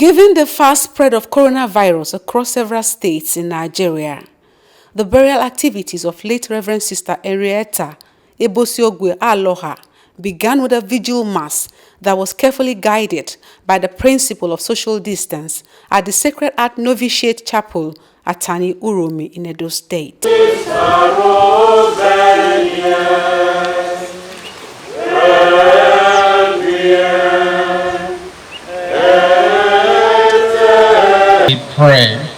Given the fast spread of coronavirus across several states in Nigeria, the burial activities of late Reverend Sister Henrietta Alokha began with a vigil mass that was carefully guided by the principle of social distance at the Sacred Heart Novitiate Chapel at Tani Uromi in Edo State. We pray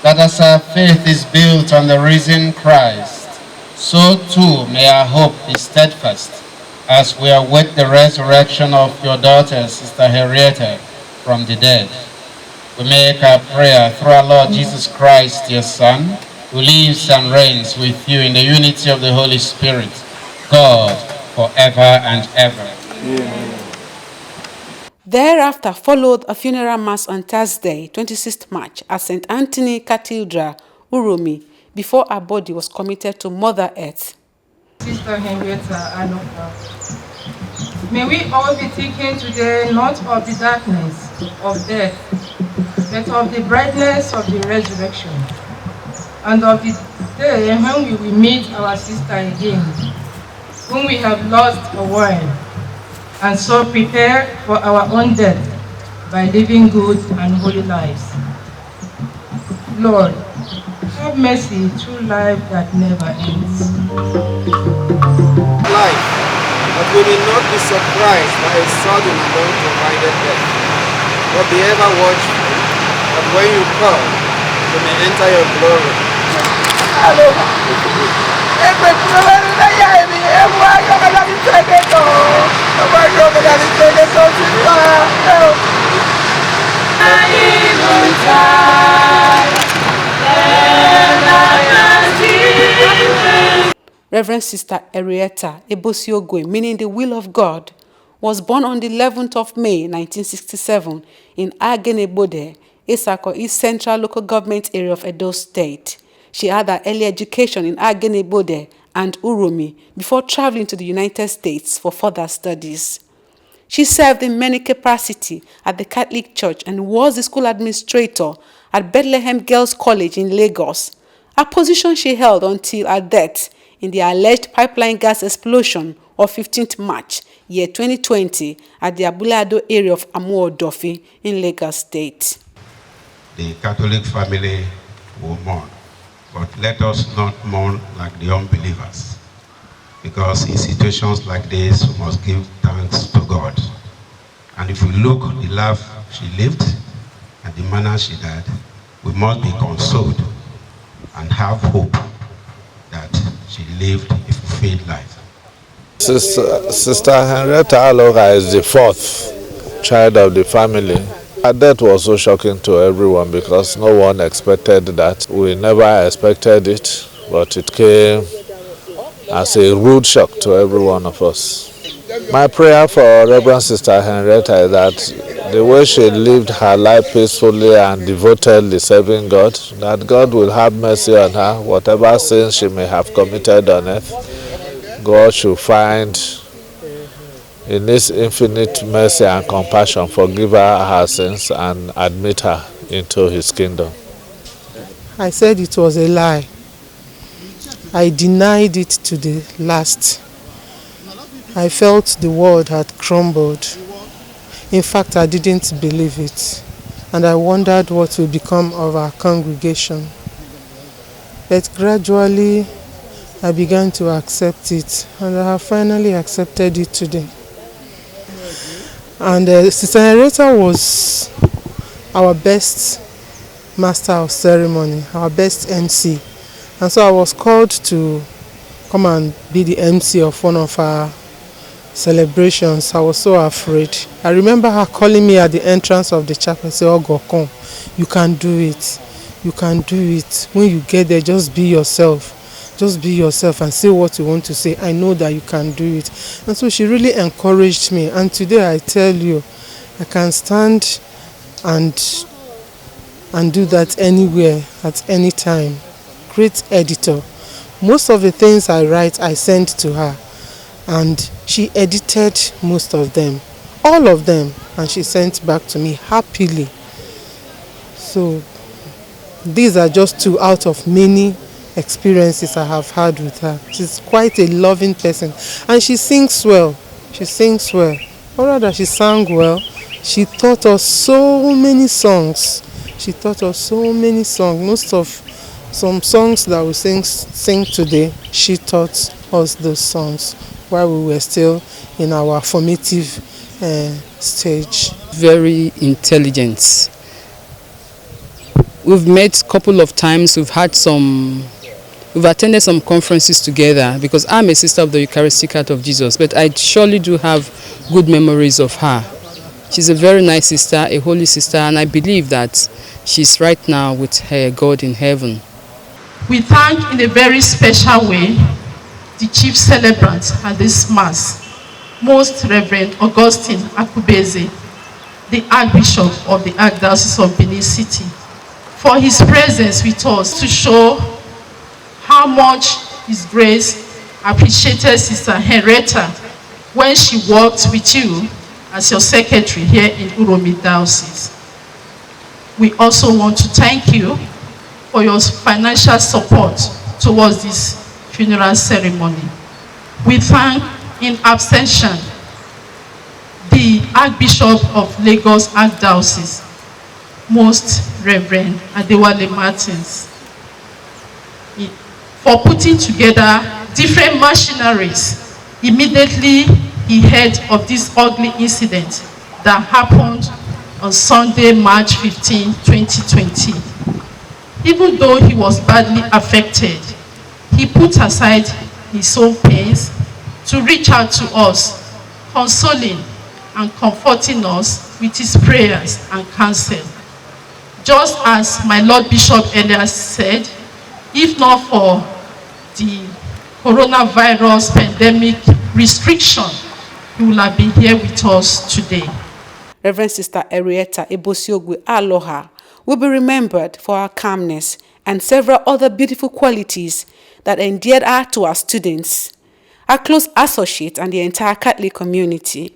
that as our faith is built on the risen Christ, so too may our hope be steadfast as we await the resurrection of your daughter, Sister Henrietta, from the dead. We make our prayer through our Lord Jesus Christ, your Son, who lives and reigns with you in the unity of the Holy Spirit, God, forever and ever. Amen. Thereafter followed a funeral mass on Thursday, 26th March, at St. Anthony Cathedral, Uromi, before her body was committed to Mother Earth. Sister Henrietta Alokha, may we all be taken today not of the darkness of death, but of the brightness of the resurrection, and of the day when we will meet our sister again, whom we have lost a while, and so prepare for our own death by living good and holy lives. Lord, have mercy through life that never ends. Life, but we will not be surprised by a sudden and unprovided death, but be ever watchful, that when you come, you may enter your glory. Reverend Sister Henrietta Ebosiogwe, meaning the will of God, was born on the 11th of May 1967 in Agenebode, Isako East Central Local Government Area of Edo State. She had her early education in Agenebode and Uromi before traveling to the United States for further studies. She served in many capacities at the Catholic Church and was the school administrator at Bethlehem Girls College in Lagos, a position she held until her death in the alleged pipeline gas explosion of 15th March, year 2020 at the Abule area of Amuodofi in Lagos State. The Catholic family will mourn, but let us not mourn like the unbelievers, because in situations like this we must give thanks to God. And if we look the life she lived and the manner she died, we must be consoled and have hope that she lived a fulfilled life. Sister Henrietta Alokha is the fourth child of the family. Her death was so shocking to everyone because no one expected that. We never expected it, but it came as a rude shock to every one of us. My prayer for Reverend Sister Henrietta is that the way she lived her life peacefully and devotedly serving God, that God will have mercy on her, whatever sins she may have committed on earth, God should find in His infinite mercy and compassion forgive her sins and admit her into His kingdom. I said it was a lie. I denied it to the last. I felt the world had crumbled. In fact, I didn't believe it, and I wondered what would become of our congregation. But gradually, I began to accept it, and I have finally accepted it today. And Sister Henrietta was our best master of ceremony, our best MC. And so I was called to come and be the MC of one of our celebrations. I was so afraid. I remember her calling me at the entrance of the chapel and say, "Oh God, come, you can do it. You can do it. When you get there, just be yourself. Just be yourself and say what you want to say. I know that you can do it." And so she really encouraged me. And today I tell you, I can stand and do that anywhere, at any time. Great editor. Most of the things I write, I send to her. And she edited most of them, all of them, and she sent back to me happily. So these are just two out of many experiences I have had with her. She's quite a loving person, and she sings well. She sings well. Or rather, she sang well. She taught us so many songs. She taught us so many songs. Most of some songs that we sing today, she taught us those songs while we were still in our formative stage. Very intelligent. We've met a couple of times. We've attended some conferences together because I'm a sister of the Eucharistic Heart of Jesus, but I surely do have good memories of her. She's a very nice sister, a holy sister, and I believe that she's right now with her God in heaven. We thank in a very special way the chief celebrant at this Mass, Most Reverend Augustine Akubeze, the Archbishop of the Archdiocese of Benin City, for his presence with us to show how much His Grace appreciated Sister Henrietta when she worked with you as your secretary here in Uromi Diocese. We also want to thank you for your financial support towards this funeral ceremony. We thank in absentia the Archbishop of Lagos Archdiocese, Most Reverend Adewale Martins, for putting together different machineries immediately he heard of this ugly incident that happened on Sunday, March 15, 2020. Even though he was badly affected, he put aside his own pains to reach out to us, consoling and comforting us with his prayers and counsel. Just as my Lord Bishop earlier said, if not for the coronavirus pandemic restriction, he will have been here with us today. Reverend Sister Henrietta Alokha will be remembered for her calmness and several other beautiful qualities that endeared her to our students, our close associates, and the entire Catholic community.